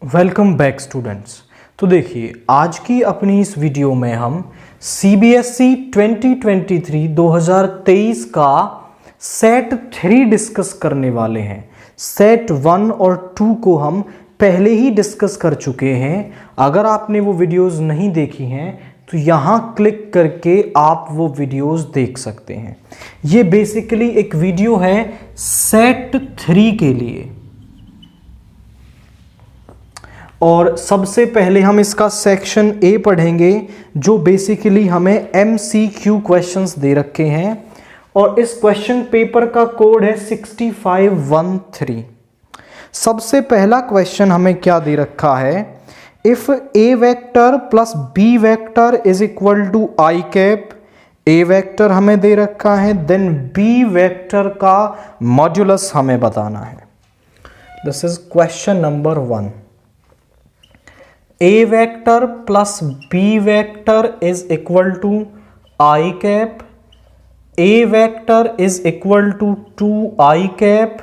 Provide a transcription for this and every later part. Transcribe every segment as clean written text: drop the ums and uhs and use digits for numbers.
Welcome back students. तो देखिए, आज की अपनी इस वीडियो में हम CBSE 2023 का सेट 3 डिस्कस करने वाले हैं। सेट 1 और 2 को हम पहले ही डिस्कस कर चुके हैं। अगर आपने वो वीडियोस नहीं देखी हैं तो यहाँ क्लिक करके आप वो वीडियोस देख सकते हैं। ये बेसिकली एक वीडियो है सेट 3 के लिए। और सबसे पहले हम इसका सेक्शन ए पढ़ेंगे, जो बेसिकली हमें MCQ क्वेश्चंस दे रखे हैं और इस क्वेश्चन पेपर का कोड है 6513। सबसे पहला क्वेश्चन हमें क्या दे रखा है, if a vector plus b vector is equal to i cap. A vector हमें दे रखा है, देन बी वेक्टर का मॉड्यूलस हमें बताना है। This is question number 1। A vector plus B vector is equal to I cap. A vector is equal to 2I cap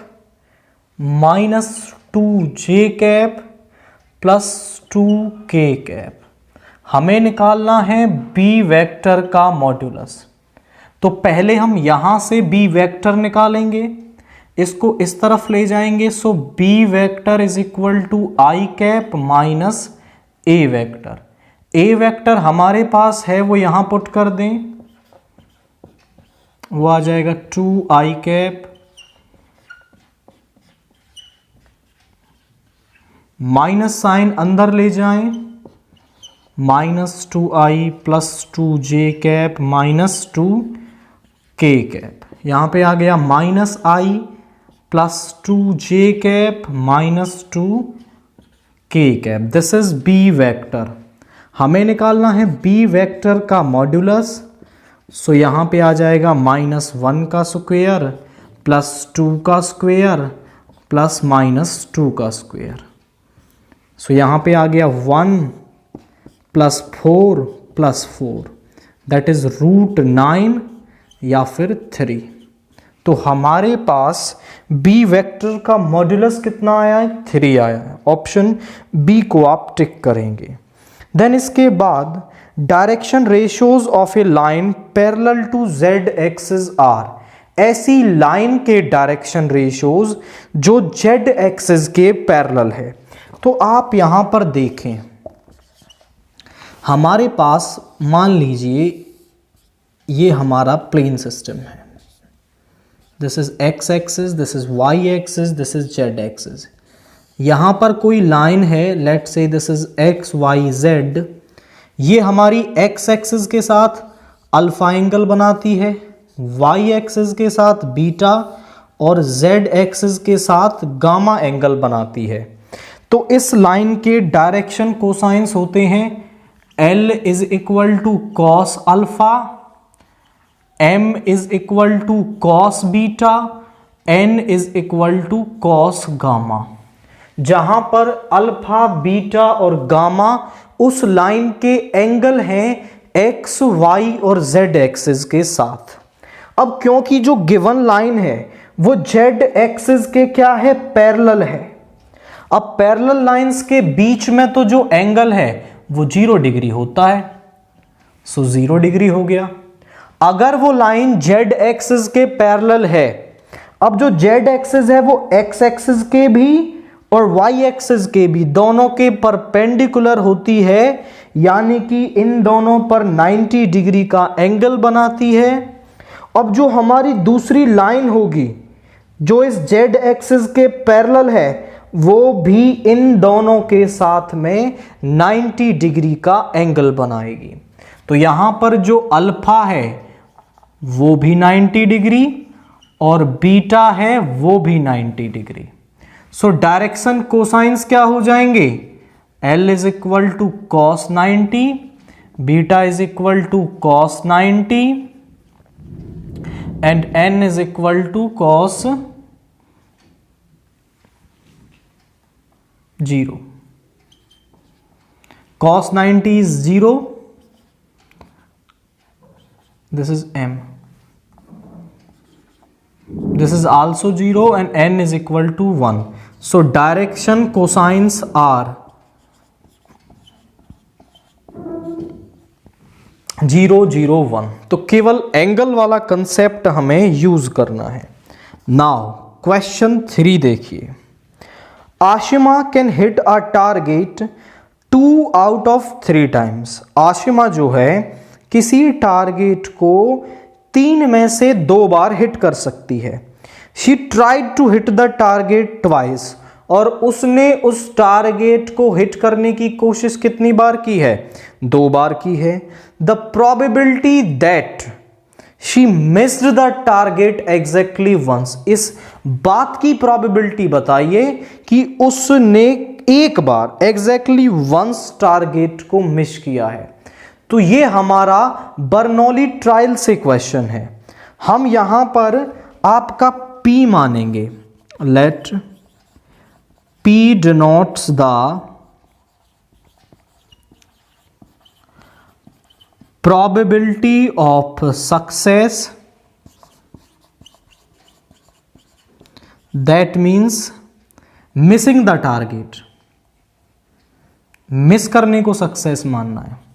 minus 2J cap plus 2K cap। हमें निकालना है B vector का modulus. तो पहले हम यहां से B वेक्टर निकालेंगे, इसको इस तरफ ले जाएंगे। So B vector is equal to I cap minus a vector. A vector हमारे पास है, वो यहां पुट कर दें, वो आ जाएगा 2I कैप माइनस साइन अंदर ले जाएं, minus 2I plus 2J cap minus 2K cap. यहां पे आ गया minus I plus 2J cap minus 2K cap. This is b vector. हमें निकालना है बी वेक्टर का मॉड्यूलस। सो यहां पे आ जाएगा माइनस 1 का स्क्वायर प्लस 2 का स्क्वायर प्लस माइनस 2 का स्क्वायर। सो यहां पे आ गया 1 plus 4 plus 4, that is root 9 या फिर 3। तो हमारे पास बी वेक्टर का मॉड्यूलस कितना आया है, 3 आया है। ऑप्शन बी को आप टिक करेंगे। देन इसके बाद direction ratios of a line parallel to z axis are. ऐसी लाइन के डायरेक्शन रेशियोज जो जेड एक्सिस के पैरेलल है। तो आप यहां पर देखें, हमारे पास मान लीजिए ये हमारा प्लेन सिस्टम है। This is x axis, this is y axis, this is z axis. यहां पर कोई लाइन है, let say this is x y z. ये हमारी एक्स एक्सिस के साथ अल्फा एंगल बनाती है, वाई एक्सिस के साथ बीटा और जेड एक्सिस के साथ गामा एंगल बनाती है। तो इस लाइन के डायरेक्शन कोसाइंस होते हैं L is equal to cos alpha, M is equal to cos beta, N is equal to cos gamma. जहां पर अल्फा बीटा और गामा उस लाइन के एंगल हैं एक्स वाई और जेड एक्सिस के साथ। अब क्योंकि जो गिवन लाइन है वो जेड एक्सिस के क्या है, पैरेलल है। अब पैरेलल लाइंस के बीच में तो जो एंगल है वो 0 डिग्री होता है। सो 0 डिग्री हो गया। अगर वो लाइन जेड एक्सिस के पैरेलल है, अब जो जेड एक्सिस है वो एक्स एक्सिस के भी और वाई एक्सिस के भी दोनों के परपेंडिकुलर होती है, यानी कि इन दोनों पर 90 डिग्री का एंगल बनाती है। अब जो हमारी दूसरी लाइन होगी जो इस जेड एक्सिस के पैरेलल है, वो भी इन दोनों के साथ में 90 डिग्री का एंगल बनाएगी। तो यहां पर जो अल्फा है वो भी 90 डिग्री और बीटा है वो भी 90 डिग्री। सो डायरेक्शन कोसाइंस क्या हो जाएंगे, L is equal to cos 90, beta is equal to cos 90 and N is equal to cos 0। cos 90 is 0, this is M, this is also 0 and N is equal to 1. So direction cosines are 001। तो केवल angle वाला concept हमें use करना है। Now question 3 देखिए, Ashima can hit a target 2 out of 3 times. Ashima जो है किसी टारगेट को 3 में से 2 बार हिट कर सकती है। She tried to hit the target twice, और उसने उस टारगेट को हिट करने की कोशिश कितनी बार की है? 2 बार की है। The probability that she missed the target exactly once. इस बात की प्रोबेबिलिटी बताइए कि उसने एक बार एग्जैक्टली वंस टारगेट को मिस किया है। तो ये हमारा बर्नौली ट्रायल से क्वेश्चन है। हम यहां पर आपका P मानेंगे। Let P denotes the probability of success, that means missing the target, miss करने को सक्सेस मानना है।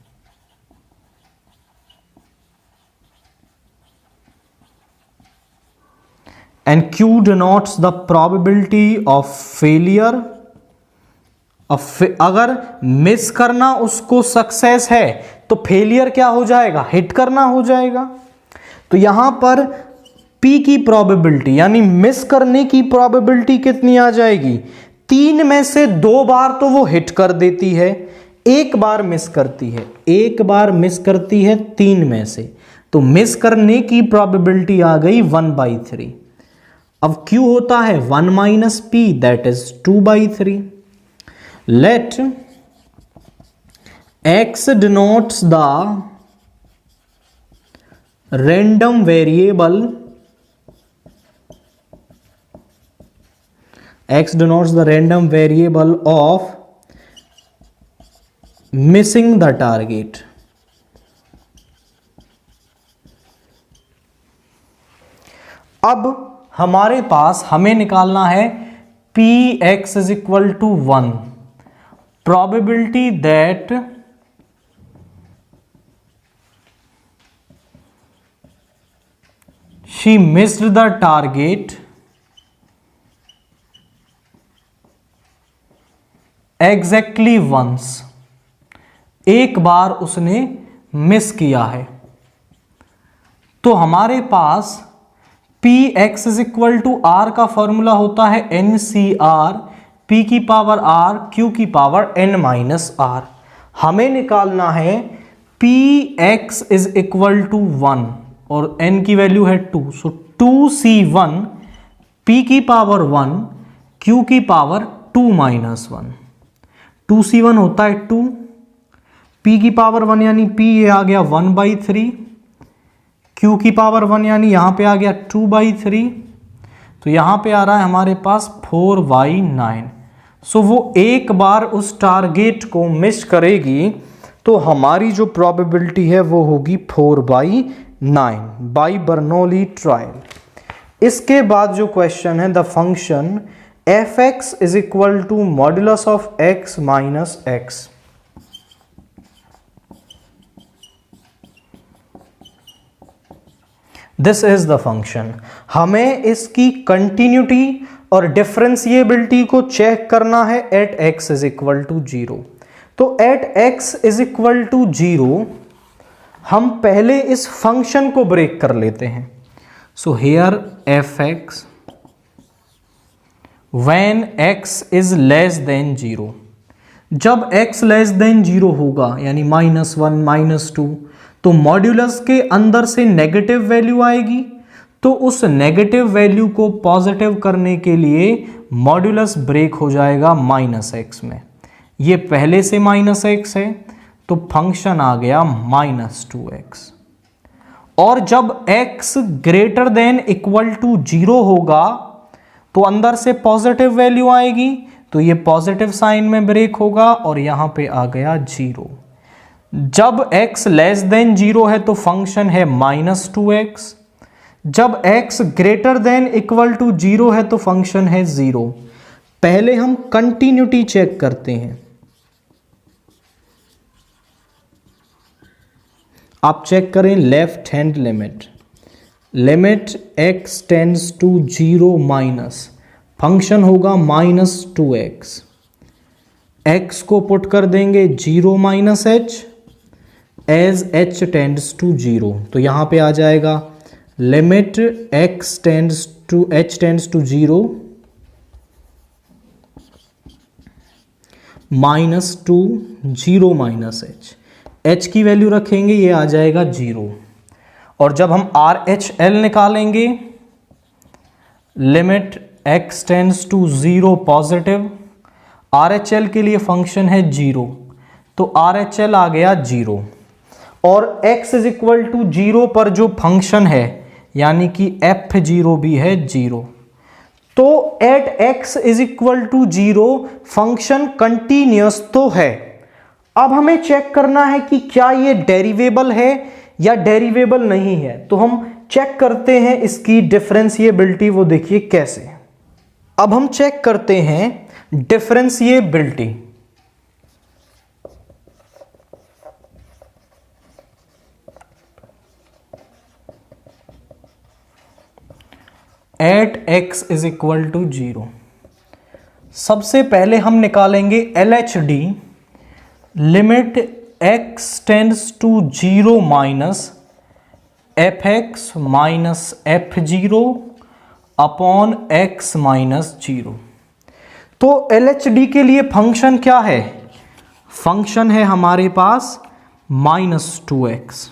And Q denotes the probability of failure। अगर मिस करना उसको सक्सेस है तो फेलियर क्या हो जाएगा? हिट करना हो जाएगा। तो यहां पर P की प्रोबेबिलिटी यानी मिस करने की प्रोबेबिलिटी कितनी आ जाएगी? 3 में से 2 बार तो वो हिट कर देती है, एक बार मिस करती है, एक बार मिस करती है 3 में से, तो मिस करने की प्रोबेबिलिटी आ गई 1/3। अब Q होता है 1 minus P, that is 2/3। Let X denotes the random variable, X denotes the random variable of missing the target। अब हमारे पास हमें निकालना है Px is equal to 1, probability that she missed the target exactly once, एक बार उसने miss किया है। तो हमारे पास Px is equal to R का फॉर्मूला होता है NCR, P की पावर R, Q की पावर N माइनस R। हमें निकालना है Px is equal to 1 और N की वैल्यू है 2, सो 2C1, P की पावर 1, Q की पावर 2 माइनस 1। 2C1 होता है 2, P की पावर 1 यानी P ये आ गया 1/3, Q की पावर 1 यानी यहां पे आ गया 2/3, तो यहां पे आ रहा है हमारे पास 4/9। सो वो एक बार उस टारगेट को मिस करेगी, तो हमारी जो प्रोबेबिलिटी है वो होगी 4/9 बाई बर्नौली ट्रायल। इसके बाद जो क्वेश्चन है, the function fx is equal to modulus of x minus x। This is the function. हमें इसकी कंटिन्यूटी और डिफरेंशिएबिलिटी को चेक करना है at x is equal to 0। तो at x is equal to 0 हम पहले इस फंक्शन को ब्रेक कर लेते हैं। So here fx when x is less then 0, जब x लेस देन 0 होगा यानी -1 -2, तो मॉड्यूलस के अंदर से नेगेटिव वैल्यू आएगी, तो उस नेगेटिव वैल्यू को पॉजिटिव करने के लिए मॉड्यूलस ब्रेक हो जाएगा -x में। ये पहले से -x है तो फंक्शन आ गया -2x। और जब x greater than equal to 0 होगा तो अंदर से पॉजिटिव वैल्यू आएगी, तो ये पॉजिटिव साइन में ब्रेक होगा और यहां पे आ गया 0। जब x लेस देन 0 है तो फंक्शन है -2x, जब x greater than equal to 0 है तो फंक्शन है 0। पहले हम कंटिन्यूटी चेक करते हैं। आप चेक करें left hand limit, limit x tends to 0 minus, function होगा -2x, x को पुट कर देंगे 0 minus h as h tends to 0, तो यहाँ पे आ जाएगा limit x tends to h tends to 0 -2 0 minus h की वैल्यू रखेंगे, ये आ जाएगा 0। और जब हम RHL निकालेंगे, limit x tends to 0 positive, RHL के लिए फंक्शन है 0, तो RHL आ गया 0। और x इज इक्वल टू 0 पर जो फंक्शन है यानी कि f0 भी है 0, तो at x is equal to 0 function continuous तो है। अब हमें चेक करना है कि क्या ये डेरिवेबल है या डेरिवेबल नहीं है, तो हम चेक करते हैं इसकी डिफरेंशिएबिलिटी, वो देखिए कैसे। अब हम चेक करते हैं differentiability. At x is equal to 0, सबसे पहले हम निकालेंगे LHD, limit x tends to 0 minus fx minus f0 upon x minus 0। तो LHD के लिए फंक्शन क्या है? फंक्शन है हमारे पास -2x,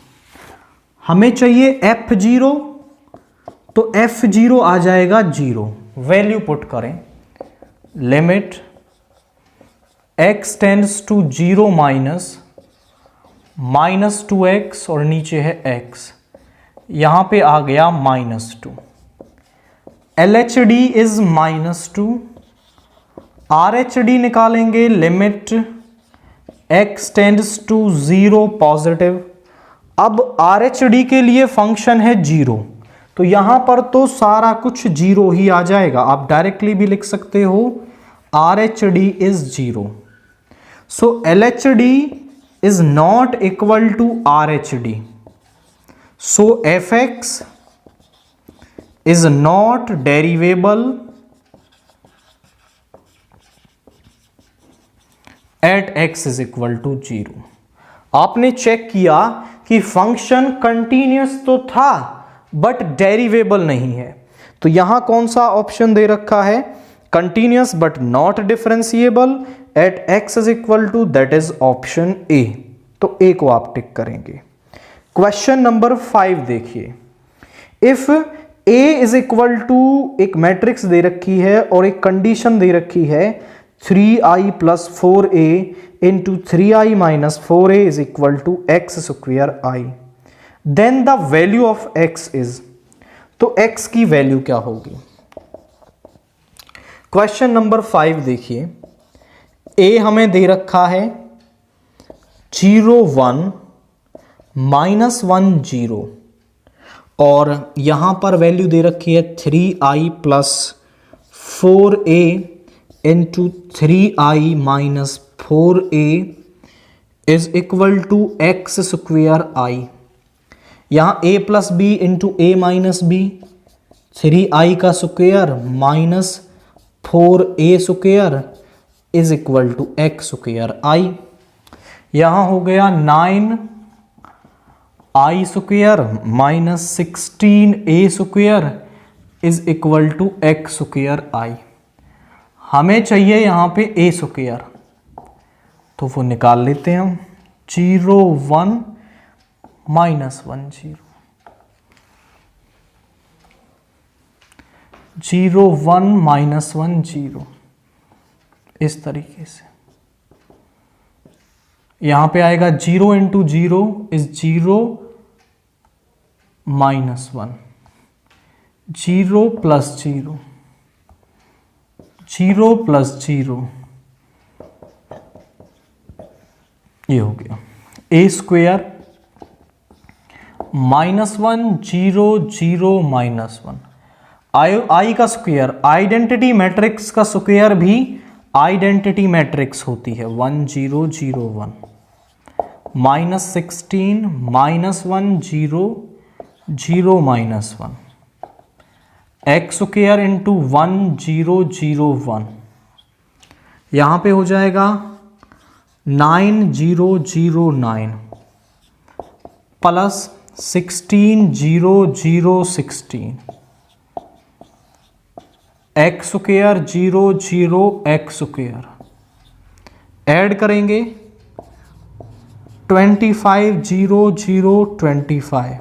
हमें चाहिए f0, तो f0 आ जाएगा 0, वैल्यू पुट करें, limit x tends to 0 minus 2x और नीचे है x, यहां पे आ गया -2। LHD इज -2, RHD निकालेंगे, limit x tends to 0 positive. अब RHD के लिए फंक्शन है 0, तो यहां पर तो सारा कुछ 0 ही आ जाएगा, आप डायरेक्टली भी लिख सकते हो RHD is 0। So LHD is not equal to RHD, so fx is not derivable at x is equal to 0। आपने चेक किया कि फंक्शन कंटिन्यूअस तो था बट डेरिवेबल नहीं है, तो यहां कौन सा ऑप्शन दे रखा है? Continuous but not differentiable at x is equal to, that is option a. तो ए को आप टिक करेंगे। क्वेश्चन नंबर 5 देखिए, if a is equal to, एक मैट्रिक्स दे रखी है और एक कंडीशन दे रखी है 3i plus 4a into 3i minus 4a is equal to x square i, then the value of x is, तो x की वैल्यू क्या होगी? क्वेश्चन नंबर 5 देखिए, a हमें दे रखा है 0 1 -1 0 और यहां पर वैल्यू दे रखी है 3i plus 4a into 3i minus 4a is equal to x square i। यहां a plus b into a minus b, 3i का square minus 4a square is equal to x square i। यहां हो गया 9i square minus 16a square is equal to x square i। हमें चाहिए यहां पे a square, तो वो निकाल लेते हैं हम, 0 1 -1 0, 0 1 -1 0, इस तरीके से यहां पे आएगा 0 इंटू 0 इज 0 -1, 0 प्लस 0, 0 प्लस 0, ये हो गया a स्क्वायर -1 0 0 -1, आई का स्क्वायर, आइडेंटिटी मैट्रिक्स का स्क्वायर भी आइडेंटिटी मैट्रिक्स होती है 1 0 0 1, -16 -1 0 0 -1 एक्स स्क्वायर इंटू 1 0 0 1, यहाँ पे हो जाएगा 9 0 0 9 plus 16 0 0 16 x square 0 0 x square add करेंगे 25 0 0 25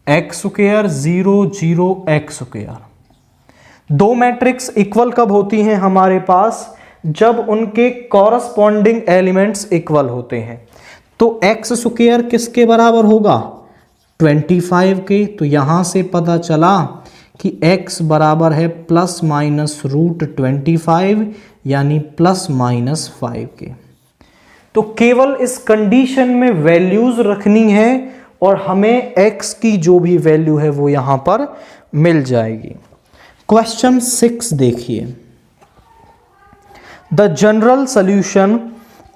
एक्स स्क्वायर 0 0 एक्स स्क्वायर। दो मैट्रिक्स इक्वल कब होती हैं हमारे पास? जब उनके कॉरस्पॉन्डिंग एलिमेंट्स इक्वल होते हैं। तो एक्स स्क्वायर किसके बराबर होगा? 25 के। तो यहां से पता चला कि x बराबर है ±√25 यानी ±5 के। तो केवल इस कंडीशन में वैल्यूज रखनी है और हमें x की जो भी वैल्यू है वो यहां पर मिल जाएगी। क्वेश्चन 6 देखिए। The general solution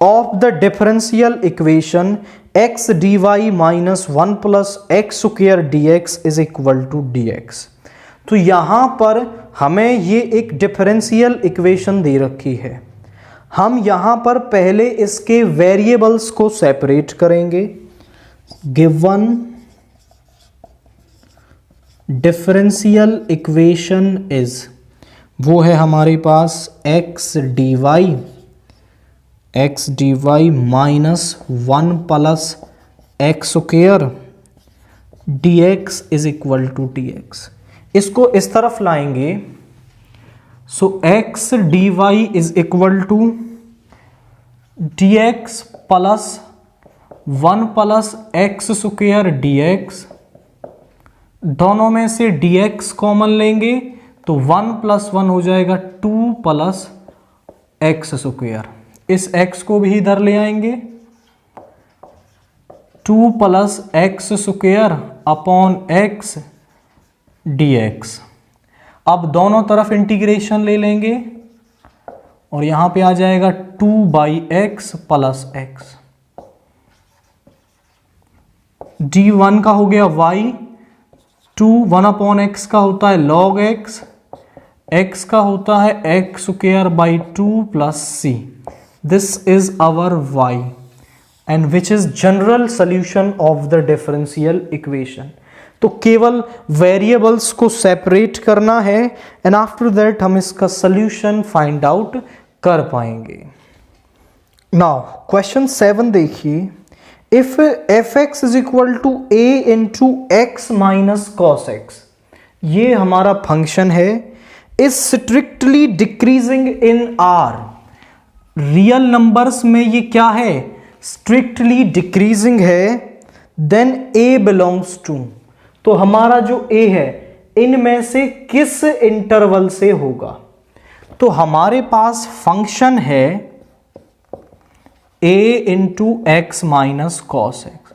of the differential equation x dy minus 1 plus x square dx is equal to dx। तो यहां पर हमें ये एक डिफरेंशियल इक्वेशन दे रखी है। हम यहां पर पहले इसके वेरिएबल्स को सेपरेट करेंगे। गिवन डिफरेंशियल इक्वेशन इज, वो है हमारे पास x d y minus 1 plus x square d x is equal to d x. इसको इस तरफ लाएंगे। So x d y is equal to d x plus 1 plus x square d x. दोनों में से डी एक्स कॉमन लेंगे तो 1 plus 1 हो जाएगा 2 प्लस एक्स स्क्वायर। इस x को भी इधर ले आएंगे। 2 plus x square upon x dx। अब दोनों तरफ इंटीग्रेशन ले लेंगे और यहां पे आ जाएगा 2/x प्लस x। d1 का हो गया y, 1 अपॉन एक्स का होता है log x का होता है x square by 2 plus c। This is our y and which is general solution of the differential equation. तो केवल वेरिएबल्स को सेपरेट करना है एंड आफ्टर दैट हम इसका सोल्यूशन फाइंड आउट कर पाएंगे। नाउ क्वेश्चन 7 देखिए। If fx is equal to a into x minus cos x, ये हमारा फंक्शन है, is strictly decreasing in r। Real numbers में ये क्या है? स्ट्रिक्टली डिक्रीजिंग है। देन a बिलोंग्स टू, तो हमारा जो a है इनमें से किस इंटरवल से होगा? तो हमारे पास फंक्शन है a into x minus cos x.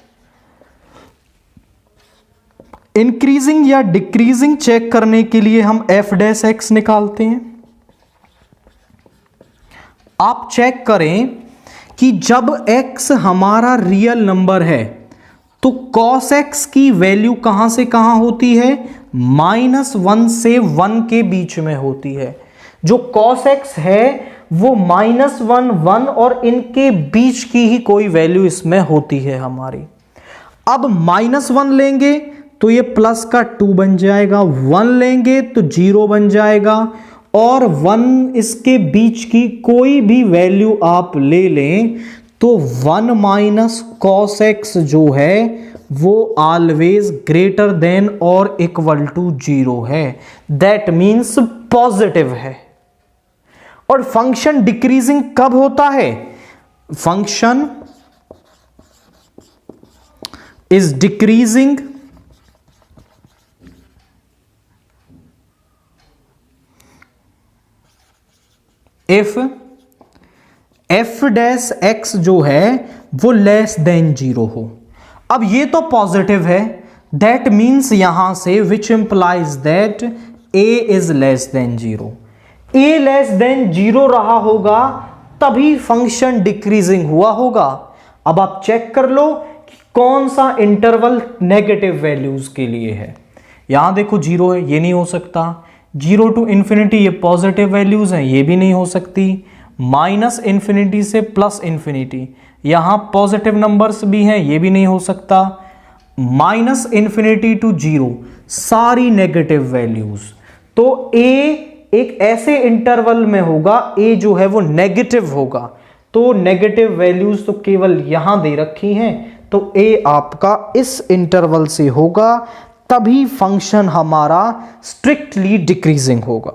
Increasing या डिक्रीजिंग चेक करने के लिए हम f डैश एक्स निकालते हैं। आप चेक करें कि जब x हमारा रियल नंबर है तो cos x की वैल्यू कहां से कहां होती है? -1 से 1 के बीच में होती है। जो cos x है वो -1 1 और इनके बीच की ही कोई वैल्यू इसमें होती है हमारी। अब -1 लेंगे तो ये प्लस का 2 बन जाएगा, 1 लेंगे तो 0 बन जाएगा, और 1 इसके बीच की कोई भी वैल्यू आप ले लें तो 1 माइनस कॉस एक्स जो है वो ऑलवेज ग्रेटर देन और इक्वल टू 0 है। दैट मीन्स पॉजिटिव है। और फंक्शन डिक्रीजिंग कब होता है? Function is decreasing if f dash x जो है वो लेस देन 0 हो। अब ये तो पॉजिटिव है, दैट मीन्स यहां से which implies that a is less then 0। a less than 0 रहा होगा तभी फंक्शन डिक्रीजिंग हुआ होगा। अब आप चेक कर लो कि कौन सा इंटरवल नेगेटिव वैल्यूज के लिए है। यहां देखो 0 है, ये नहीं हो सकता। 0 टू इन्फिनिटी ये पॉजिटिव वैल्यूज हैं, ये भी नहीं हो सकती। माइनस इन्फिनिटी से प्लस इन्फिनिटी, यहां पॉजिटिव नंबर्स भी हैं, ये भी नहीं हो सकता। माइनस इन्फिनिटी टू 0 सारी नेगेटिव वैल्यूज। तो ए एक ऐसे इंटरवल में होगा, ए जो है वो नेगेटिव होगा। तो नेगेटिव वैल्यूज तो केवल यहां दे रखी हैं, तो ए आपका इस इंटरवल से होगा, तभी फंक्शन हमारा स्ट्रिक्टली डिक्रीजिंग होगा।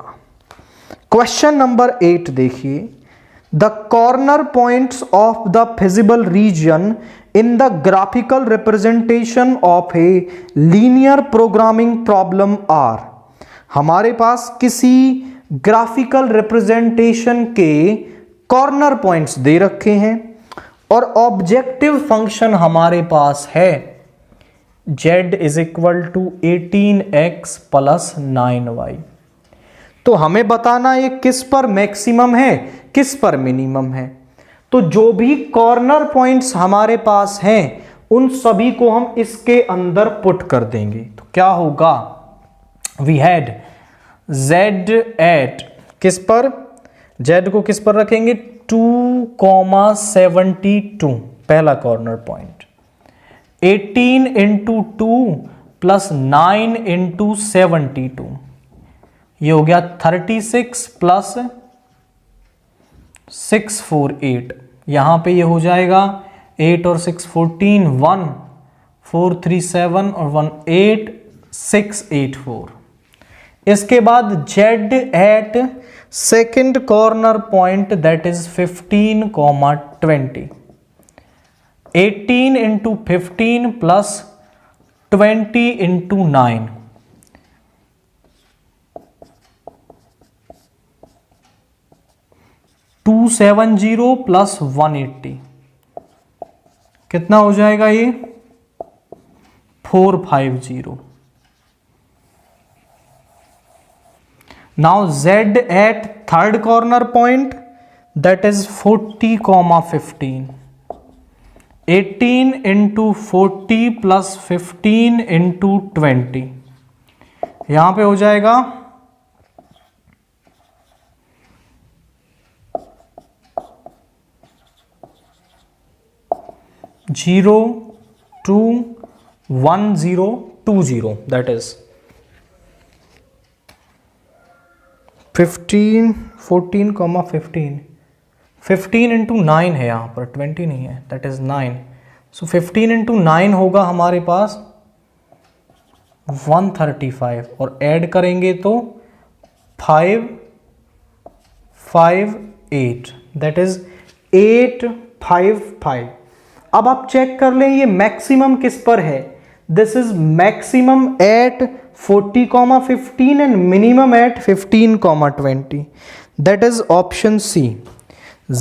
क्वेश्चन नंबर 8 देखिए, the corner points of the feasible region in the graphical representation of a linear programming problem are. हमारे पास किसी ग्राफिकल रिप्रेजेंटेशन के कॉर्नर पॉइंट्स दे रखे हैं और ऑब्जेक्टिव फंक्शन हमारे पास है z is equal to 18x plus 9y। तो हमें बताना ये किस पर मैक्सिमम है, किस पर मिनिमम है। तो जो भी कॉर्नर पॉइंट्स हमारे पास हैं उन सभी को हम इसके अंदर पुट कर देंगे। तो क्या होगा, वी हैड z एट किस पर, z को किस पर रखेंगे 2,72 पहला corner point, 18 into 2 plus 9 into 72, ये हो गया 36 प्लस 648। यहां पे ये हो जाएगा 8 और 6 14, 1 4 3 7 और 1 8 6 8 4। इसके बाद z at second corner point that is 15,20, 18 into 15 plus 20 into 9, 270 plus 180, कितना हो जाएगा ये 450। Now z at third corner point that is 40,15, 18 into 40 plus 15 into 20, यहां पे हो जाएगा 0,2,10,20, दैट इज 15 14,15, 15 इंटू 9 है, यहाँ पर 20 नहीं है, दैट इज 9। सो 15 इंटू 9 होगा हमारे पास 135 और ऐड करेंगे तो 558, दैट इज 855। अब आप चेक कर लें ये मैक्सिमम किस पर है। This is maximum at 40,15 and minimum at 15,20, that is option c.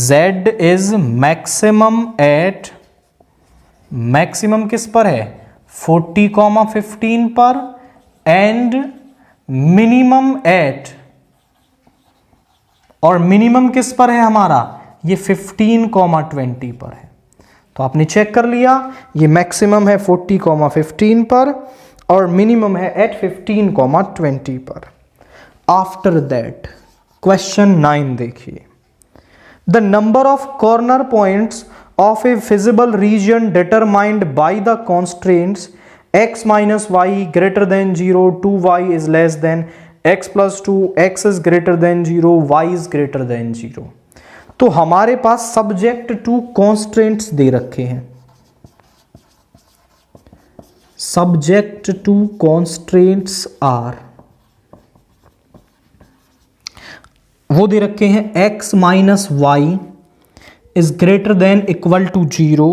Z is maximum at, maximum किस पर है 40,15 पर एंड मिनिमम एट, और मिनिमम किस पर है हमारा ये 15,20 पर है। तो आपने चेक कर लिया ये मैक्सिमम है 40,15 पर और मिनिमम है एट 15,20 पर। आफ्टर दैट क्वेश्चन 9 देखिए, the number of corner points of a visible region determined by the constraints x minus y greater than 0, 2y is less than x plus 2, x is greater than 0, y is greater than 0। तो हमारे पास subject to constraints दे रखे हैं, subject to constraints are, वो दे रखे हैं x minus y is greater than equal to 0,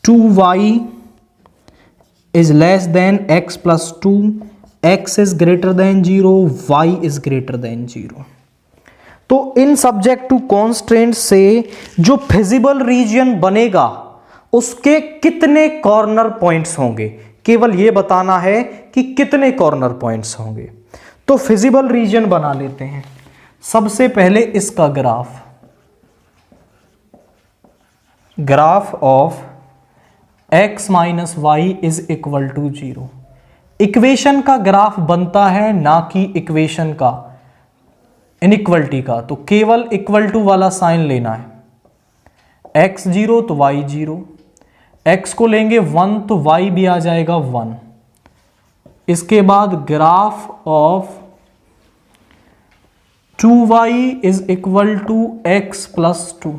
2y is less than x plus 2, x is greater than 0, y is greater than 0। तो इन subject to constraint से जो feasible region बनेगा उसके कितने corner points होंगे, केवल ये बताना है कि कितने कॉर्नर पॉइंट्स होंगे। तो फिजिबल रीजन बना लेते हैं। सबसे पहले इसका graph, graph of x minus y is equal to 0। Equation का ग्राफ बनता है, ना कि इक्वेशन का इनइक्वलिटी का। तो केवल इक्वल टू वाला साइन लेना है। x 0 तो y 0, x को लेंगे 1 तो y भी आ जाएगा 1। इसके बाद graph of 2y is equal to x plus 2।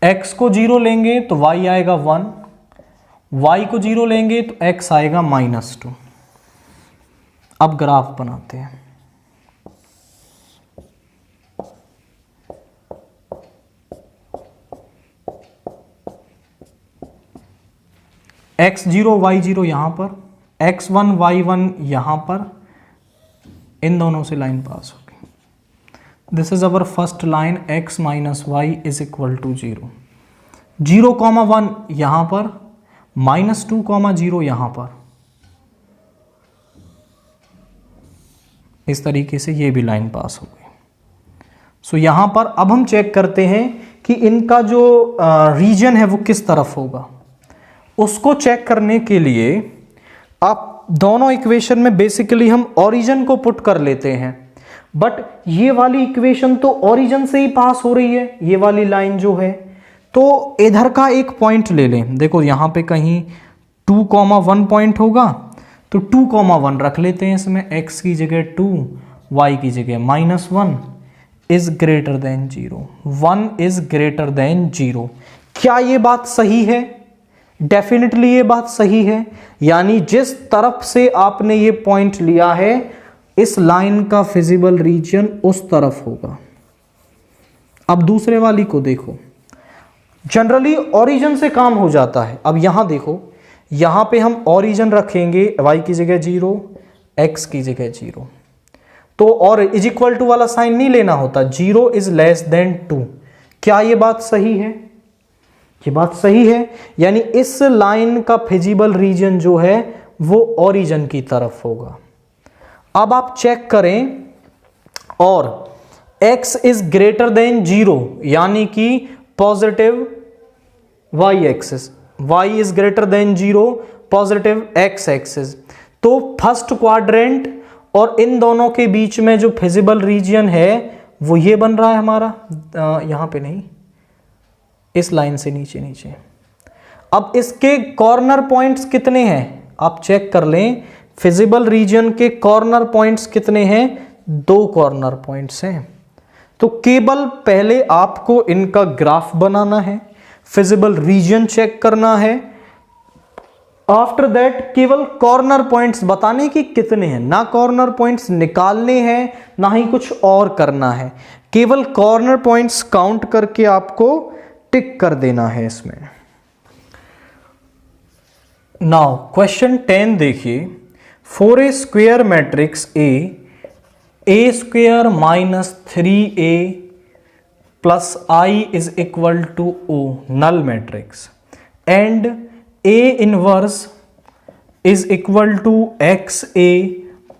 x को 0 लेंगे तो y आएगा 1, y को 0 लेंगे तो x आएगा -2। अब ग्राफ बनाते हैं। x0 y0 यहां पर, x1 y1 यहां पर, इन दोनों से लाइन पास होगी। This is our first line, x minus y is equal to 0। 0,1 यहां पर, -2,0 यहां पर। इस तरीके से ये भी लाइन पास हो गई। सो यहां पर अब हम चेक करते हैं कि इनका जो रीजन है वो किस तरफ होगा। उसको चेक करने के लिए आप दोनों इक्वेशन में बेसिकली हम ओरिजिन को पुट कर लेते हैं, बट ये वाली इक्वेशन तो ओरिजिन से ही पास हो रही है, ये वाली लाइन जो है। तो इधर का एक पॉइंट ले लें। देखो यहां पे कहीं 2,1 पॉइंट होगा, तो 2,1 रख लेते हैं इसमें। x की जगह 2, y की जगह -1 is greater than 0, 1 is greater than 0। क्या ये बात सही है? डेफिनेटली ये बात सही है। यानी जिस तरफ से आपने ये पॉइंट लिया है, इस लाइन का फिजिबल रीजन उस तरफ होगा। अब दूसरे वाली को देखो, जनरली ओरिजिन से काम हो जाता है। अब यहां देखो, यहां पे हम ओरिजिन रखेंगे, y की जगह 0, x की जगह 0। तो और इज इक्वल टू वाला साइन नहीं लेना होता, 0 इज लेस देन 2। क्या ये बात सही है? ये बात सही है। यानी इस लाइन का फिजिबल रीजन जो है वो ओरिजिन की तरफ होगा। अब आप चेक करें, और x इज ग्रेटर देन 0 यानी कि positive y axis, y is greater than 0 positive x axis. तो फर्स्ट क्वाड्रेंट और इन दोनों के बीच में जो फिजिबल रीजन है वो ये बन रहा है हमारा, यहां पे नहीं, इस लाइन से नीचे नीचे। अब इसके कॉर्नर पॉइंट्स कितने हैं आप चेक कर लें। फिजिबल रीजन के कॉर्नर पॉइंट्स कितने हैं? 2 कॉर्नर पॉइंट्स हैं। तो केवल पहले आपको इनका ग्राफ बनाना है, फिजिबल रीजन चेक करना है। आफ्टर दैट केवल कॉर्नर पॉइंट्स बताने कि कितने हैं, ना कॉर्नर पॉइंट्स निकालने हैं, ना ही कुछ और करना है। केवल कॉर्नर पॉइंट्स काउंट करके आपको टिक कर देना है इसमें। नाउ क्वेश्चन 10 देखिए। For a square matrix A square minus 3a plus I is equal to O, null matrix, and A inverse is equal to x A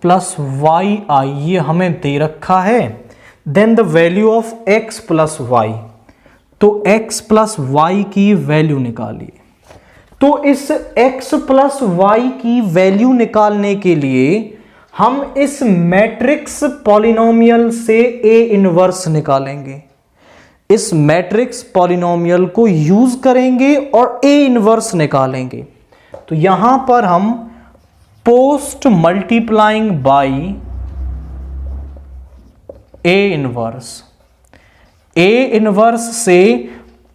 plus y I, ये हमें दे रखा है। Then the value of x plus y, तो x plus y की value निकालिए। तो इस x प्लस वाई की वैल्यू निकालने के लिए हम इस मैट्रिक्स पॉलिनोमियल से a इनवर्स निकालेंगे। इस मैट्रिक्स पॉलिनोमियल को यूज करेंगे और a इनवर्स निकालेंगे। तो यहां पर हम post multiplying by a inverse, A inverse से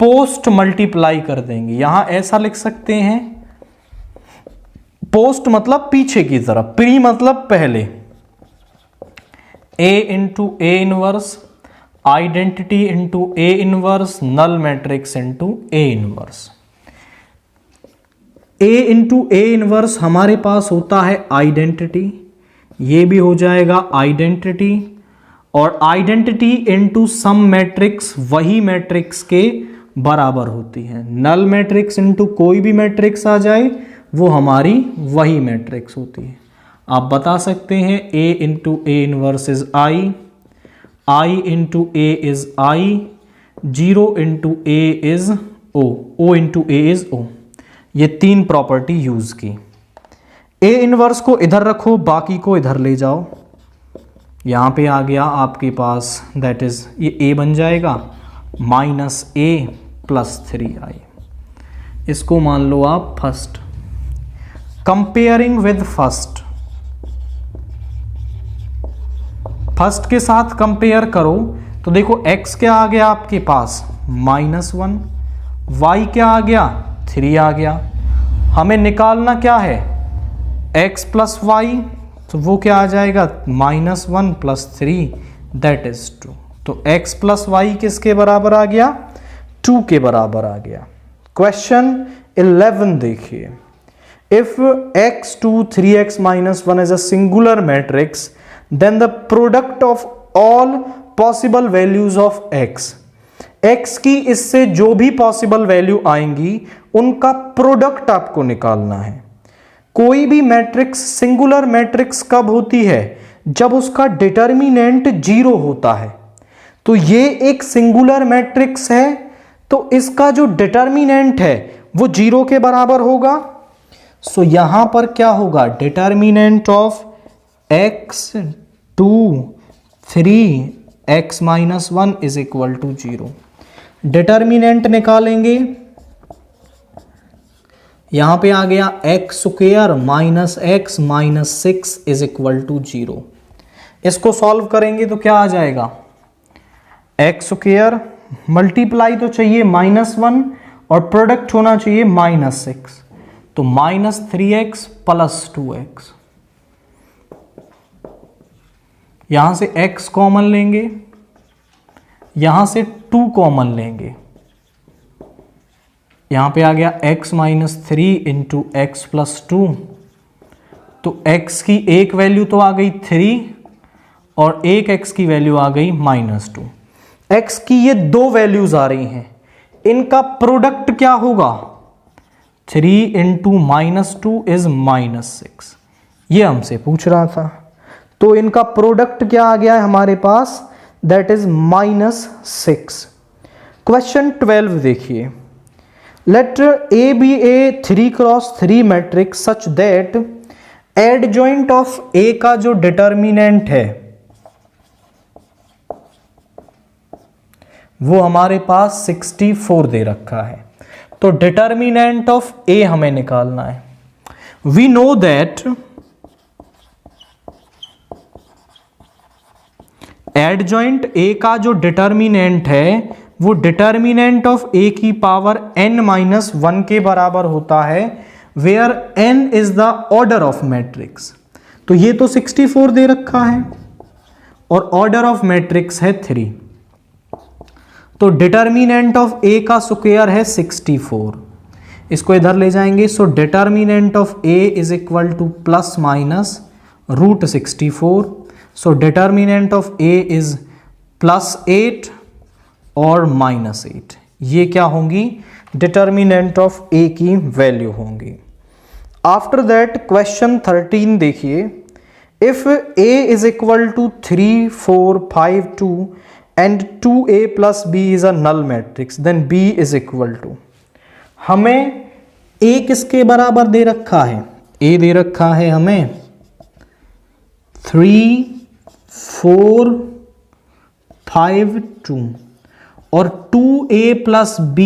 पोस्ट मल्टीप्लाई कर देंगे। यहां ऐसा लिख सकते हैं, पोस्ट मतलब पीछे की तरफ, प्री मतलब पहले। A into A inverse, identity into A inverse, null matrix into A inverse. A into A inverse हमारे पास होता है आइडेंटिटी, ये भी हो जाएगा आइडेंटिटी, और आइडेंटिटी इनटू सम मैट्रिक्स वही मैट्रिक्स के बराबर होती है। नल मैट्रिक्स इनटू कोई भी मैट्रिक्स आ जाए वो हमारी वही मैट्रिक्स होती है। आप बता सकते हैं A into A inverse is I into A is I, 0 into A is O into A is O। ये 3 प्रॉपर्टी यूज की। ए इनवर्स को इधर रखो, बाकी को इधर ले जाओ। यहाँ पे आ गया आपके पास, दैट इज ये ए बन जाएगा -a + 3i। इसको मान लो आप फर्स्ट। कंपेयरिंग विद फर्स्ट के साथ कंपेयर करो तो देखो x क्या आ गया आपके पास -1, y क्या आ गया 3 आ गया। हमें निकालना क्या है x + y, तो वो क्या आ जाएगा -1 + 3 दैट इज 2। तो x + y किसके बराबर आ गया 2 के बराबर आ गया। क्वेश्चन 11 देखिए, if x2 3x - 1 is a singular matrix then the product of all possible values of x की इससे जो भी पॉसिबल वैल्यू आएंगी उनका प्रोडक्ट आपको निकालना है। कोई भी मैट्रिक्स सिंगुलर मैट्रिक्स कब होती है जब उसका डिटर्मिनेंट 0 होता है। तो ये एक सिंगुलर मैट्रिक्स है, तो इसका जो डिटर्मिनेंट है वो 0 के बराबर होगा। सो यहां पर क्या होगा, determinant of x2 3x - 1 = 0। Determinant निकालेंगे, यहां पे आ गया x² - x - 6 = 0। इसको सॉल्व करेंगे तो क्या आ जाएगा, x² मल्टीप्लाई तो चाहिए -1 और प्रोडक्ट होना चाहिए -6, तो -3x + 2x। यहां से x कॉमन लेंगे, यहां से 2 कॉमन लेंगे, यहां पे आ गया x - 3 × x + 2। तो x की एक वैल्यू तो आ गई 3 और एक x की वैल्यू आ गई -2। x की ये 2 वैल्यूज आ रही हैं, इनका प्रोडक्ट क्या होगा 3 × -2 इज -6। ये हमसे पूछ रहा था, तो इनका प्रोडक्ट क्या आ गया है हमारे पास, दैट इज -6। क्वेश्चन 12 देखिए, let A be a 3x3 matrix such that adjoint of A का जो डिटर्मिनेंट है वो हमारे पास 64 दे रखा है। तो डिटर्मिनेंट ऑफ A हमें निकालना है। We know that adjoint A का जो डिटर्मिनेंट है वो डिटर्मिनेंट ऑफ A की पावर n-1 के बराबर होता है, where n is the order of matrix. तो ये तो 64 दे रखा है और ऑर्डर ऑफ मैट्रिक्स है 3, तो डिटर्मिनेंट ऑफ A का स्क्वायर है 64। इसको इधर ले जाएंगे, so determinant of A is equal to ±√64। So determinant of A is +8 और -8। ये क्या होंगी, डिटर्मिनेंट ऑफ A की वैल्यू होंगी। आफ्टर दैट क्वेश्चन 13 देखिए, if A is equal to 3 4 5 2 and 2a plus b is a null matrix then b is equal to, हमें a किसके बराबर दे रखा है, a दे रखा है हमें 3 4 5 2 और 2a plus b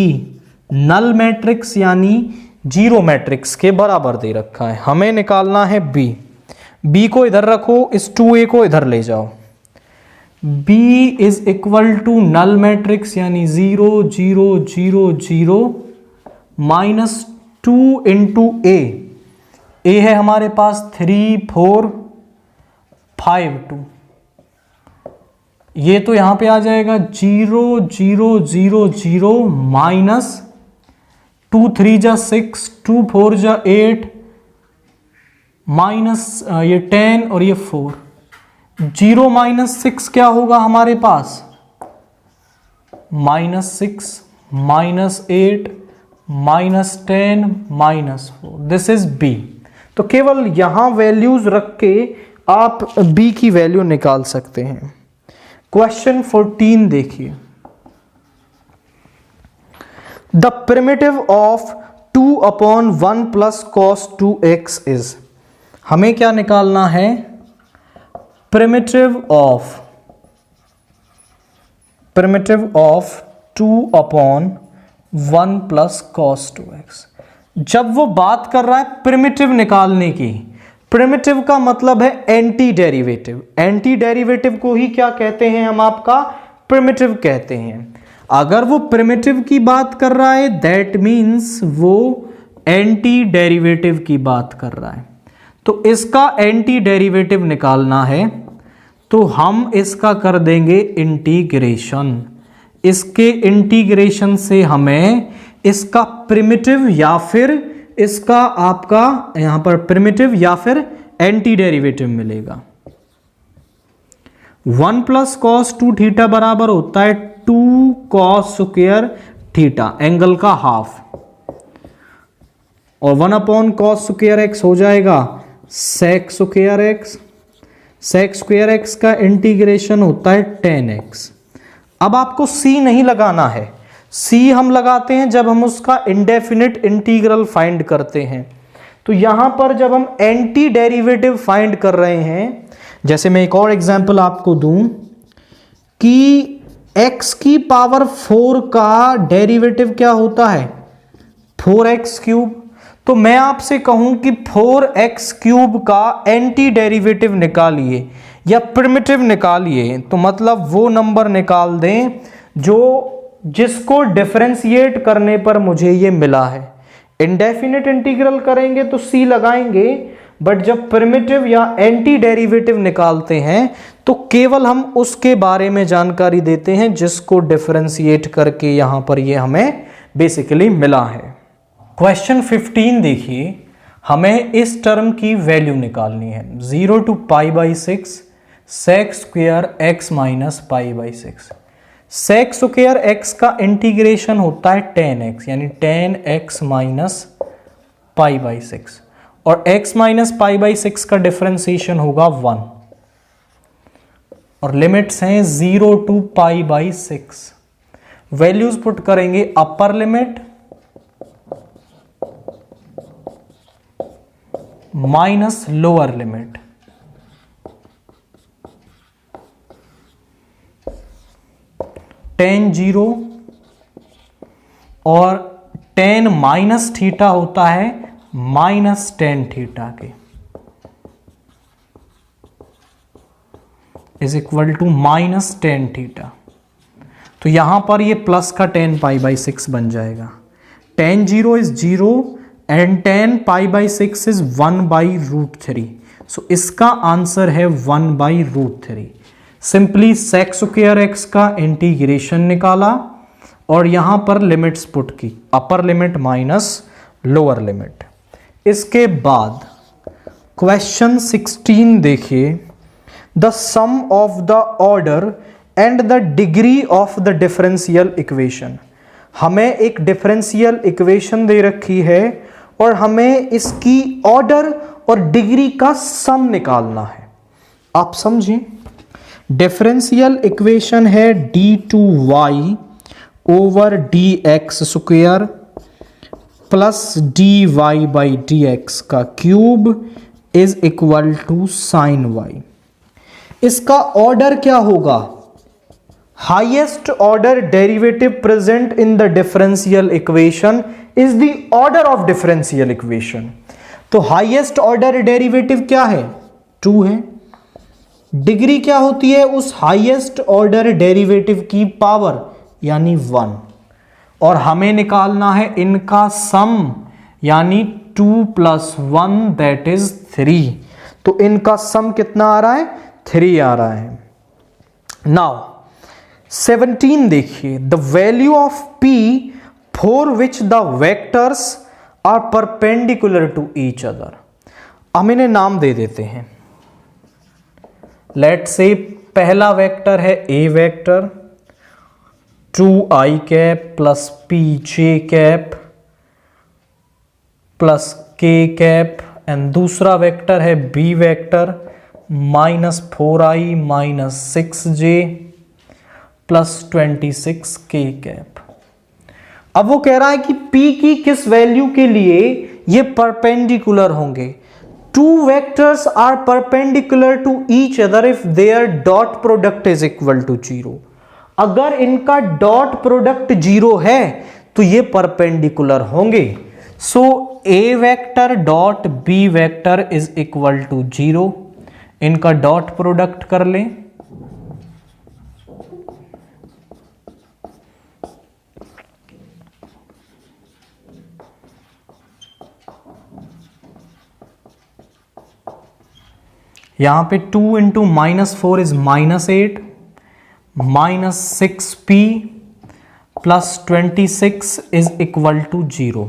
नल मैट्रिक्स यानी 0 मैट्रिक्स के बराबर दे रखा है। हमें निकालना है b को इधर रखो, इस 2a को इधर ले जाओ। B is equal to null matrix यानी 0 0 0 0 -2 इंटू ए है हमारे पास 3 4 5 2। ये तो यहां पे आ जाएगा 0 0 0 0 -2 3 जा 6 2 4 जा 8 माइनस ये 10 और ये 4। 0 - 6 क्या होगा हमारे पास, -6 -8 -10 -4, दिस इज B। तो केवल यहां वैल्यूज रख के आप b की वैल्यू निकाल सकते हैं। क्वेश्चन 14 देखिए, the primitive of 2/1 plus cos 2x is, हमें क्या निकालना है? Primitive of 2/1 plus cos 2x। जब वो बात कर रहा है प्रिमिटिव निकालने की, प्रिमिटिव का मतलब है एंटी डेरिवेटिव। एंटी डेरिवेटिव को ही क्या कहते हैं हम? आपका प्रिमिटिव कहते हैं। अगर वो प्रिमिटिव की बात कर रहा है दैट मीन्स वो एंटी डेरिवेटिव की बात कर रहा है। तो इसका एंटी डेरिवेटिव निकालना है तो हम इसका कर देंगे इंटीग्रेशन। इसके इंटीग्रेशन से हमें इसका प्रिमिटिव या फिर इसका आपका यहां पर प्रिमिटिव या फिर एंटी डेरिवेटिव मिलेगा। 1 प्लस कॉस 2 थीटा बराबर होता है 2 कॉस स्क्वायर थीटा, एंगल का हाफ, और 1 कॉस स्क्वायर एक्स हो जाएगा sec square x. Sec square x का इंटीग्रेशन होता है 10x। अब आपको c नहीं लगाना है, c हम लगाते हैं जब हम उसका इंडेफिनिट इंटीग्रल फाइंड करते हैं। तो यहां पर जब हम एंटी डेरिवेटिव फाइंड कर रहे हैं, जैसे मैं एक और एग्जांपल आपको दूं कि x की पावर 4 का डेरिवेटिव क्या होता है? 4x cube. तो मैं आपसे कहूं कि 4x क्यूब का एंटी डेरिवेटिव निकालिए या प्रिमिटिव निकालिए, तो मतलब वो नंबर निकाल दें जिसको डिफरेंशिएट करने पर मुझे ये मिला है। इंडेफिनिट इंटीग्रल करेंगे तो c लगाएंगे, बट जब प्रिमिटिव या एंटी डेरिवेटिव निकालते हैं तो केवल हम उसके बारे में जानकारी देते हैं जिसको डिफरेंशिएट करके यहां पर ये हमें बेसिकली मिला है। क्वेश्चन 15 देखिए, हमें इस टर्म की वैल्यू निकालनी है 0 to π/6 sec square x minus π/6। Sec square x का इंटीग्रेशन होता है 10x, यानी 10x माइनस π/6, और x माइनस π/6 का डिफरेंशिएशन होगा 1, और लिमिट्स हैं 0 to π/6। वैल्यूज पुट करेंगे, upper limit minus lower limit, tan 0 और tan माइनस थीटा होता है माइनस tan थीटा के, is equal to minus tan theta. तो यहां पर ये प्लस का tan π/6 बन जाएगा। tan 0 is 0 and tan π/6 is 1/√3। So इसका आंसर है 1/√3। सिंपली सेक स्क्वायर एक्स का इंटीग्रेशन निकाला और यहां पर लिमिट्स पुट की, upper limit minus lower limit. इसके बाद क्वेश्चन 16 देखिए, the sum of the order and the degree of the differential equation. हमें एक डिफरेंशियल इक्वेशन दे रखी है और हमें इसकी ऑर्डर और डिग्री का सम निकालना है। आप समझें, डिफरेंशियल इक्वेशन है d2y over dx square plus dy/dx का cube is equal to sine y। इसका ऑर्डर क्या होगा? Highest order derivative present in the differential equation is the order of differential equation. तो हाईएस्ट ऑर्डर डेरिवेटिव क्या है? 2 है। Degree क्या होती है उस हाईएस्ट ऑर्डर डेरिवेटिव की? पावर, यानी 1। और हमें निकालना है इनका सम, यानी 2 + 1 दैट इज 3। तो इनका सम कितना आ रहा है? 3 आ रहा है। नाउ 17 देखिए, the value of p for which the vectors are perpendicular to each other. हम इन्हें नाम दे देते हैं। लेट से पहला वेक्टर है a vector, 2i cap plus pj cap plus k cap and दूसरा वेक्टर है B vector -4i -6j +26 k cap. अब वो कह रहा है कि p की किस वैल्यू के लिए ये परपेंडिकुलर होंगे। Two vectors are perpendicular to each other if their dot product is equal to 0। अगर इनका डॉट प्रोडक्ट 0 है तो ये परपेंडिकुलर होंगे। So A vector dot B vector is equal to 0। इनका डॉट प्रोडक्ट कर लें। यहां पे 2 into -4 is -8 -6p +26 is equal to 0।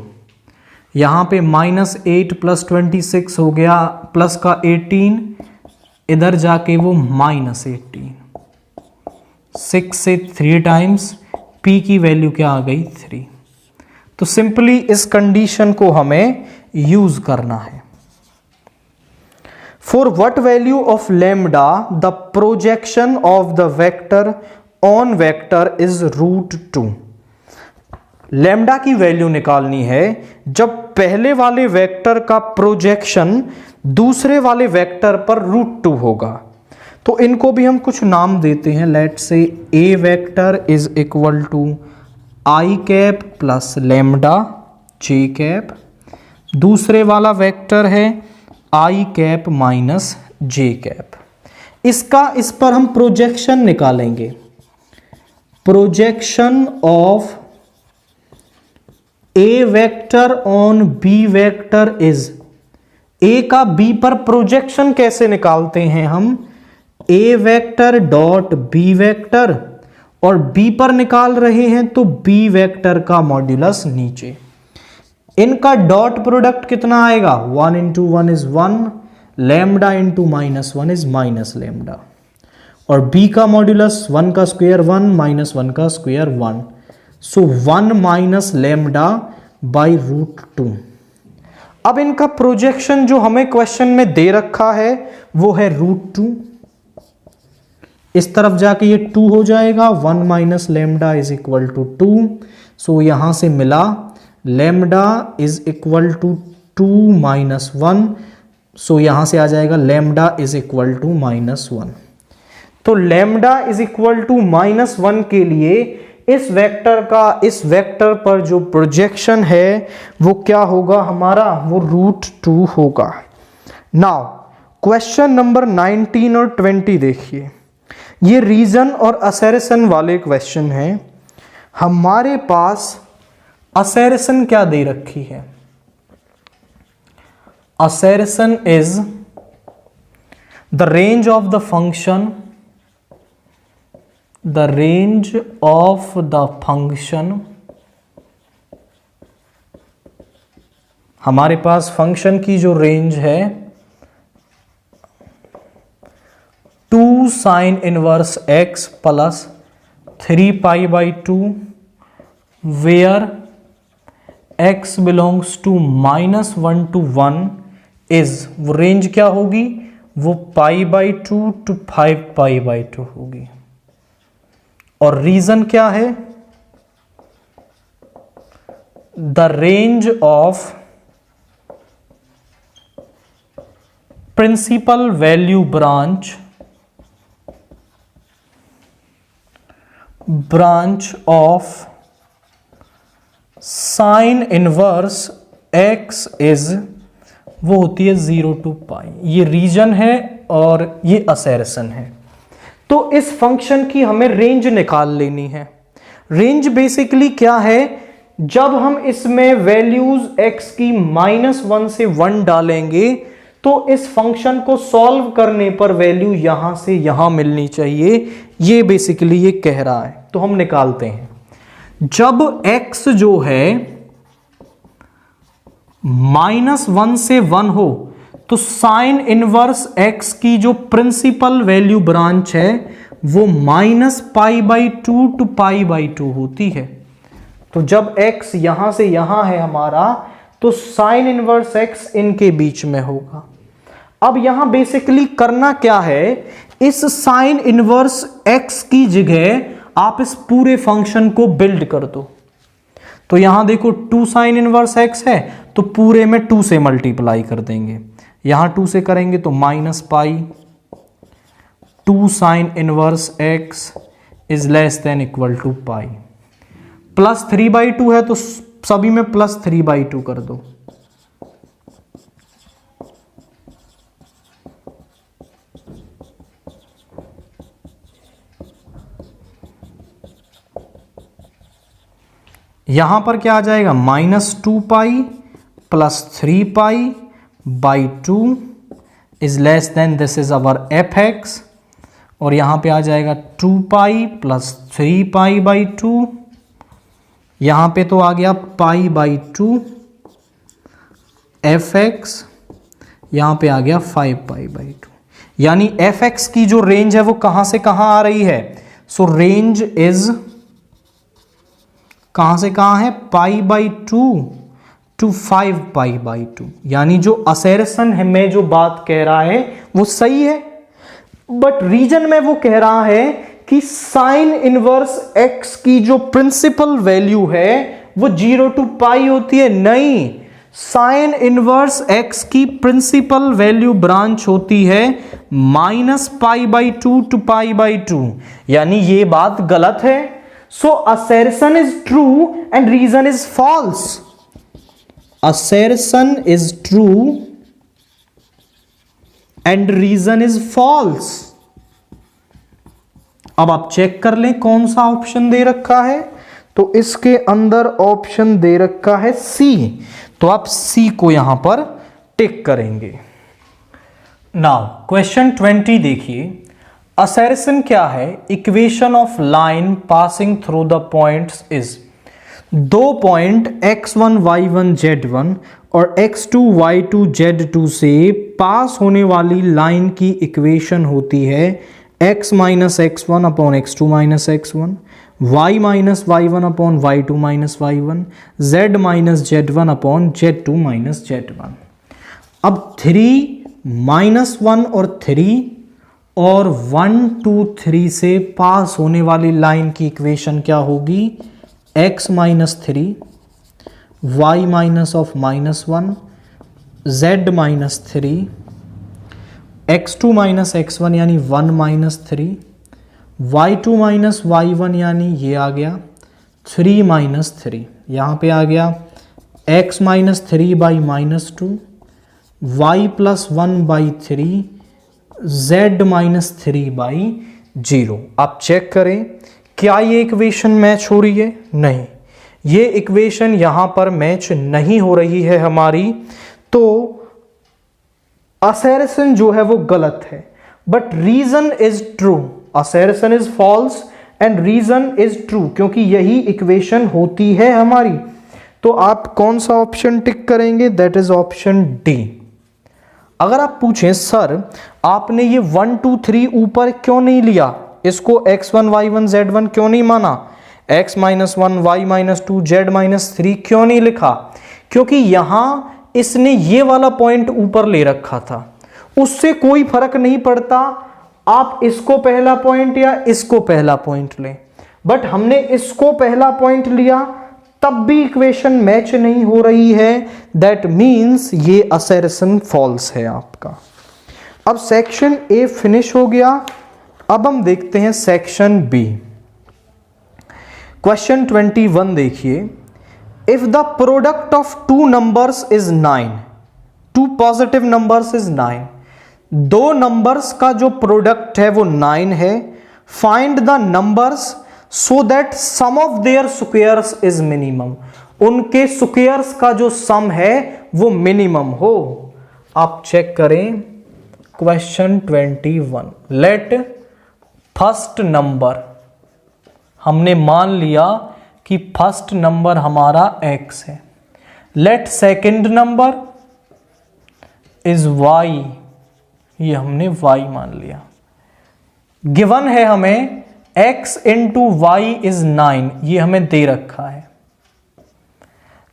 यहां पे -8 +26 हो गया प्लस का 18, इधर जाके वो -18। 6 से 3 टाइम्स p की वैल्यू क्या आ गई 3। तो सिंपली इस कंडीशन को हमें यूज करना है। For what value of lambda the projection of the vector on vector is √2। Lambda की वैल्यू निकालनी है जब पहले वाले वेक्टर का प्रोजेक्शन दूसरे वाले वेक्टर पर √2 होगा। तो इनको भी हम कुछ नाम देते हैं। Let's say A vector is equal to i cap plus lambda j cap. दूसरे वाला वेक्टर है i cap minus j cap. इस पर हम प्रोजेक्शन निकालेंगे। Projection of A vector on B vector is, A का बी पर प्रोजेक्शन कैसे निकालते हैं हम, A vector dot B vector, और बी पर निकाल रहे हैं तो बी वेक्टर का मॉड्यूलस नीचे। इनका डॉट प्रोडक्ट कितना आएगा, 1 into 1 is 1, lambda into -1 is minus lambda, और b का मॉड्यूलस 1 का स्क्वायर 1 -1 का square 1। So 1 minus lambda by √2। अब इनका प्रोजेक्शन जो हमें क्वेश्चन में दे रखा है वो है √2। इस तरफ जाके ये 2 हो जाएगा, 1 minus lambda is equal to 2। So यहां से मिला lambda is equal to 2 - 1। So यहां से आ जाएगा लैम्डा इज इक्वल टू -1। तो लैम्डा इज इक्वल टू -1 के लिए इस वेक्टर पर जो प्रोजेक्शन है वो क्या होगा हमारा, वो √2 होगा। नाउ क्वेश्चन नंबर 19 और 20 देखिए। ये रीजन और असर्शन वाले क्वेश्चन हैं। हमारे पास असर्शन क्या दे रखी है, assertion is the range of the function, the range of the function, हमारे पास फंक्शन की जो रेंज है 2 sin inverse x plus 3π/2 where x belongs to -1 to 1 is, वो रेंज क्या होगी, वो π/2 to 5π/2 होगी। और रीजन क्या है, the range of principal value branch of sine inverse x is, वो होती है 0 to π। ये रीजन है और ये असर्शन है। तो इस फंक्शन की हमें रेंज निकाल लेनी है। रेंज बेसिकली क्या है, जब हम इसमें वैल्यूज x की -1 से 1 डालेंगे तो इस फंक्शन को सॉल्व करने पर वैल्यू यहां से यहां मिलनी चाहिए। ये बेसिकली ये कह रहा है, तो हम निकालते हैं। जब x जो है -1 से 1 हो तो साइन इनवर्स x की जो प्रिंसिपल वैल्यू ब्रांच है वो -π/2 to π/2 होती है। तो जब x यहां से यहां है हमारा, तो साइन इनवर्स x इनके बीच में होगा। अब यहां बेसिकली करना क्या है, इस साइन इनवर्स x की जगह आप इस पूरे फंक्शन को बिल्ड कर दो। तो यहां देखो 2 साइन इनवर्स x है, तो पूरे में 2 से मल्टीप्लाई कर देंगे। यहां 2 से करेंगे तो minus pi 2 sine inverse x is less than equal to pi. Plus 3/2 है तो सभी में प्लस 3/2 कर दो। यहां पर क्या आ जाएगा, -2 pi plus 3 pi by 2 is less then, this is our fx, और यहां पे आ जाएगा 2 पाई प्लस 3 पाई बाई 2, यहां पे तो आ गया पाई बाई 2 fx, यहां पे आ गया 5 पाई बाई 2। यानी fx की जो रेंज है वो कहां से कहां आ रही है, सो रेंज इज कहां से कहां है, pi by 2 to 5 pi by 2। यानी जो असर्शन है में जो बात कह रहा है वो सही है, बट रीजन में वो कह रहा है कि साइन इनवर्स x की जो प्रिंसिपल वैल्यू है वो 0 टू पाई होती है। नहीं, साइन इनवर्स x की प्रिंसिपल वैल्यू ब्रांच होती है -π/2 टू π/2। यानी ये बात गलत है। So assertion is true and reason is false. Assertion is true and reason is false. अब आप चेक कर लें कौन सा ऑप्शन दे रखा है, तो इसके अंदर ऑप्शन दे रखा है सी, तो आप सी को यहां पर टिक करेंगे। नाउ क्वेश्चन 20 देखिए, असर्शन क्या है, equation of line passing through the points is, 2 point x1 y1 z1 और x2 y2 z2 से पास होने वाली लाइन की इक्वेशन होती है x minus x1 upon x2 minus x1, y minus y1 upon y2 minus y1, z minus z1 upon z2 minus z1। अब 3 -1 और 3 और 1 2 3 से पास होने वाली लाइन की इक्वेशन क्या होगी, x minus 3 y minus of -1 z minus 3 x2 minus x1 यानी 1 माइनस 3 y2 माइनस y1 यानी ये आ गया 3 माइनस 3, यहाँ पे आ गया x minus 3 by -2 y plus 1 by 3 z minus 3 by 0। आप चेक करें क्या ये इक्वेशन मैच हो रही है, नहीं, ये इक्वेशन यहां पर मैच नहीं हो रही है हमारी, तो असर्शन जो है वो गलत है, but reason is true. Assertion is false and reason is true, क्योंकि यही इक्वेशन होती है हमारी। तो आप कौन सा ऑप्शन टिक करेंगे, दैट इज ऑप्शन डी। अगर आप पूछें सर आपने ये 1 2 3 ऊपर क्यों नहीं लिया, इसको x1 y1 z1 क्यों नहीं माना, x minus 1 y minus 2 z minus 3 क्यों नहीं लिखा, क्योंकि यहां इसने ये वाला पॉइंट ऊपर ले रखा था, उससे कोई फर्क नहीं पड़ता आप इसको पहला पॉइंट या इसको पहला पॉइंट लें, बट हमने इसको पहला पॉइंट लिया तब भी इक्वेशन मैच नहीं हो रही है, दैट मीन्स ये असर्शन फॉल्स है आपका। अब सेक्शन ए फिनिश हो गया, अब हम देखते हैं सेक्शन बी। क्वेश्चन 21 देखिए, if the product of 2 numbers is 9, 2 positive numbers is 9, 2 numbers का जो प्रोडक्ट है वो 9 है, find the numbers so that sum of their squares is minimum, उनके स्क्वायर्स का जो सम है वो मिनिमम हो। आप चेक करें क्वेश्चन 21, लेट फर्स्ट नंबर, हमने मान लिया कि फर्स्ट नंबर हमारा x है, let second number is y, ये हमने y मान लिया, गिवन है हमें x इंटू वाई इज 9, ये हमें दे रखा है,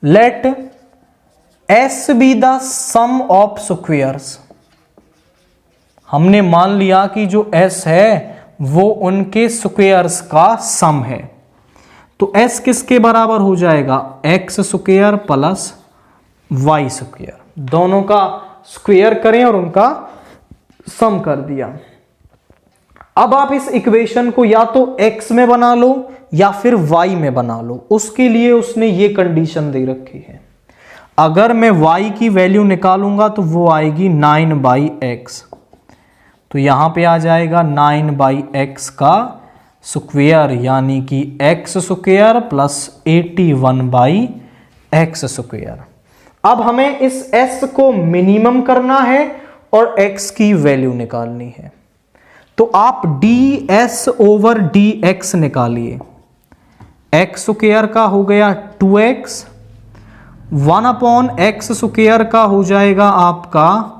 let S be the sum of squares. हमने मान लिया कि जो एस है वो उनके स्क्वेयर्स का सम है, तो एस किसके बराबर हो जाएगा, x square plus y square, दोनों का स्क्वेयर करें और उनका सम कर दिया। अब आप इस इक्वेशन को या तो x में बना लो या फिर y में बना लो। उसके लिए उसने ये कंडीशन दे रखी है, अगर मैं y की वैल्यू निकालूंगा तो वो आएगी 9/x, तो यहां पे आ जाएगा 9/x का स्क्वेयर, यानी कि x square plus 81/x square. अब हमें इस s को मिनिमम करना है और x की वैल्यू निकालनी है, तो आप ds ओवर dx निकालिए। x स्क्वेयर का हो गया 2x, 1/x स्क्वेयर का हो जाएगा आपका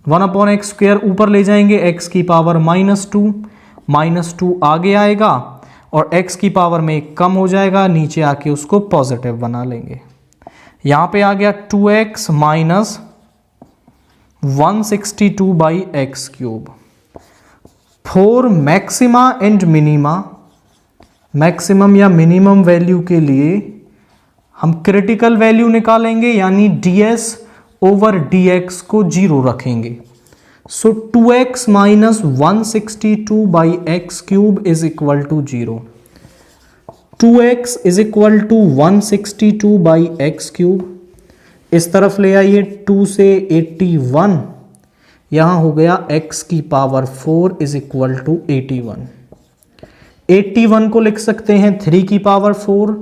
1/x स्क्वेयर, ऊपर ले जाएंगे x की पावर -2 आगे आएगा और x की पावर में एक कम हो जाएगा, नीचे आके उसको पॉजिटिव बना लेंगे। यहां पे आ गया 2x minus 162/x cube. For maxima and minima, maximum या मिनिमम वैल्यू के लिए हम क्रिटिकल वैल्यू निकालेंगे, यानी ds ओवर dx को 0 रखेंगे। So 2x minus 162/x cube is equal to 0। 2x is equal to 162/x cube, इस तरफ ले आइए 2 से 81, यहां हो गया x की पावर 4 इज इक्वल टू 81। 81 को लिख सकते हैं 3 की पावर 4,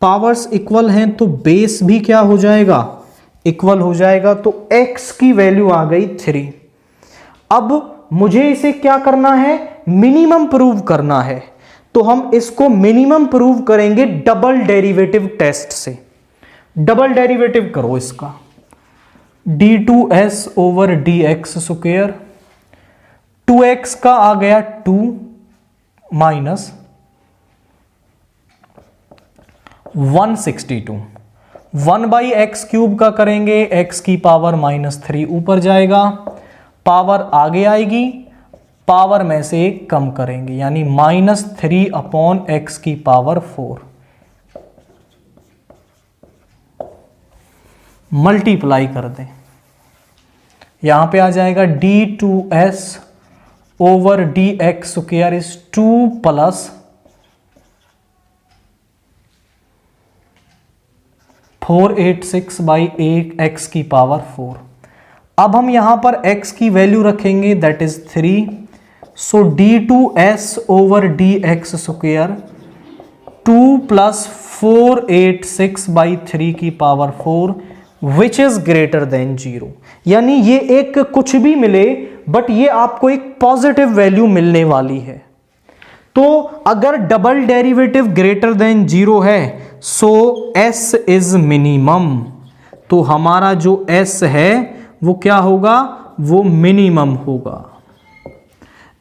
पावर्स इक्वल हैं तो बेस भी क्या हो जाएगा, इक्वल हो जाएगा, तो x की वैल्यू आ गई 3। अब मुझे इसे क्या करना है, मिनिमम प्रूव करना है, तो हम इसको मिनिमम प्रूव करेंगे डबल डेरिवेटिव टेस्ट से। डबल डेरिवेटिव करो इसका, d2s over dx square, 2x का आ गया 2 माइनस 162, 1/x क्यूब का करेंगे, x की पावर -3 ऊपर जाएगा, पावर आगे आएगी, पावर में से एक कम करेंगे, यानी -3/x की पावर 4 मल्टीप्लाई कर दें। यहां पे आ जाएगा d2s over dx square is 2 plus 486/8x की पावर 4। अब हम यहां पर x की वैल्यू रखेंगे, that is 3। So d2s over dx square 2 plus 486/3 की power 4 which is greater than 0, यानी ये एक कुछ भी मिले बट ये आपको एक पॉजिटिव वैल्यू मिलने वाली है। तो अगर डबल डेरिवेटिव ग्रेटर देन 0 है सो s इज मिनिमम, तो हमारा जो s है वो क्या होगा, वो मिनिमम होगा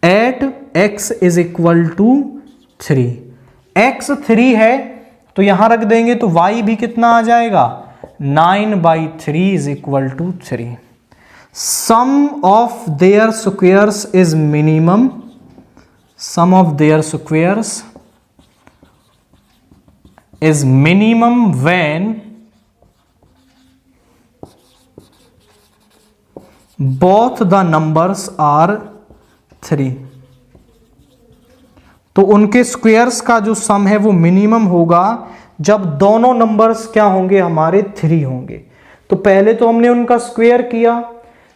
at x is equal to 3। x 3 है तो यहां रख देंगे, तो y भी कितना आ जाएगा, 9/3 is equal to 3। Sum of their squares is minimum, sum of their squares is minimum when both the numbers are 3। तो उनके स्क्वेयर्स का जो सम है वो मिनिमम होगा जब दोनों नंबर्स क्या होंगे, हमारे 3 होंगे। तो पहले तो हमने उनका स्क्वेयर किया,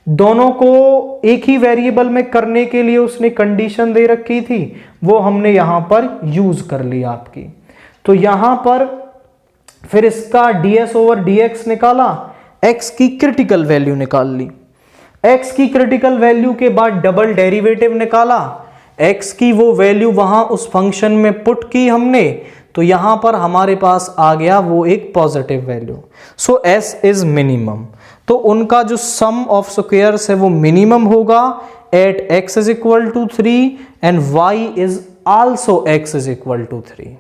दोनों को एक ही वेरिएबल में करने के लिए उसने कंडीशन दे रखी थी, वो हमने यहां पर यूज कर लिया आपकी। तो यहां पर फिर इसका ds ओवर dx निकाला, x की क्रिटिकल वैल्यू निकाल ली, x की क्रिटिकल वैल्यू के बाद डबल डेरिवेटिव निकाला, x की वो वैल्यू वहां उस फंक्शन में पुट की हमने, तो यहां पर हमारे पास आ गया वो एक positive value. So s is minimum, तो उनका जो सम ऑफ स्क्वेयर्स है वो मिनिमम होगा at x is equal to 3 and y is also x is equal to 3।